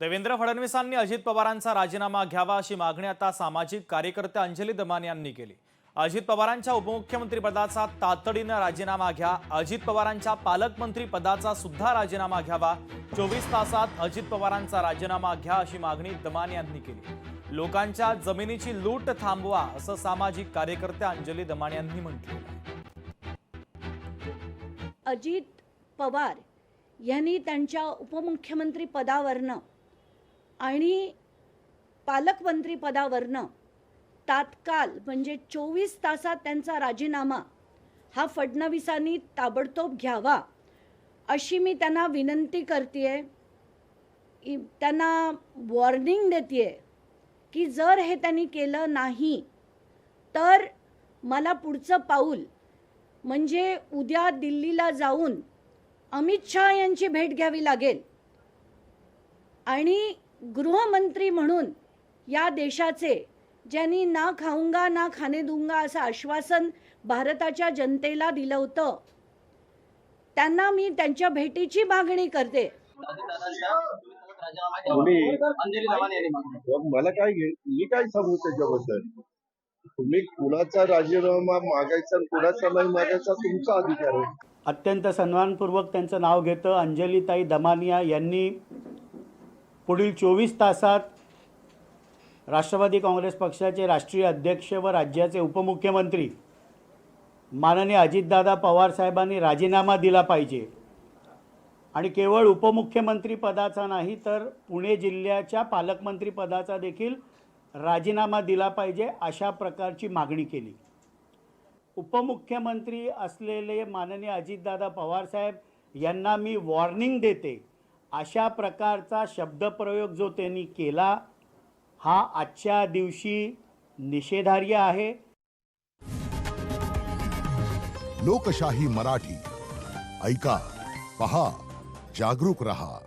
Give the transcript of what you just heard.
देवेंद्र फडणवीसांनी अजित पवारांचा राजीनामा घ्यावा अशी मागणी आता सामाजिक कार्यकर्ते अंजली दमानी यांनी केली। अजित पवारांच्या उपमुख्यमंत्री पदाचा तातडीने राजीनामा घ्या, अजित पवारांच्या पालकमंत्री पदाचा सुद्धा राजीनामा घ्यावा, 24 तासात अजित पवारांचा राजीनामा घ्या अशी मागणी दमानी यांनी केली। लोकांच्या जमिनीची लूट थांबवा असं सामाजिक कार्यकर्ते अंजली दमानी यांनी म्हटलं। अजित पवार यांनी त्यांच्या उपमुख्यमंत्री पदावरनं आणि पालकमंत्री पदावरनं तात्काळ म्हणजे 24 तासात त्यांचा राजीनामा हा फडणवीसांनी ताबडतोब घ्यावा अशी मी त्यांना विनंती करतेय। त्यांना वॉर्निंग देतेय की जर हे त्यांनी केलं नाही तर मला पुढचं पाऊल म्हणजे उद्या दिल्लीला जाऊन अमित शाह यांची भेट घ्यावी लागेल आणि गृहमंत्री म्हणून या देशाचे ज्यांनी ना खाऊंगा ना खाने दूंगा असं आश्वासन भारताच्या जनतेला दिलं होतं त्यांना मी त्यांच्या भेटीची मागणी करते। मला काय मी काय सांगू त्याच्याबद्दल? तुम्ही कुणाचा राजीनामा मागायचा आणि कुणाचा नाही मागायचा तुमचा अधिकार आहे। अत्यंत सन्मानपूर्वक त्यांचं नाव घेतं अंजलीताई दमानिया यांनी पुढील 24 तासात राष्ट्रवादी काँग्रेस पक्षाचे राष्ट्रीय अध्यक्ष व राज्याचे उपमुख्यमंत्री माननीय अजितदादा पवार साहेबांनी राजीनामा दिला पाहिजे आणि केवळ उपमुख्यमंत्री पदाचा नाही तर पुणे जिल्ह्याच्या पालकमंत्री पदाचा देखील राजीनामा दिला पाहिजे अशा प्रकारची मागणी केली। उपमुख्यमंत्री असलेले माननीय अजितदादा पवार साहेब यांना मी वॉर्निंग देते, अशा प्रकारचा शब्दप्रयोग जो त्यांनी केला हा आजच्या दिवशी निषेधार्ह आहे। लोकशाही मराठी ऐका, पहा, जागरूक रहा।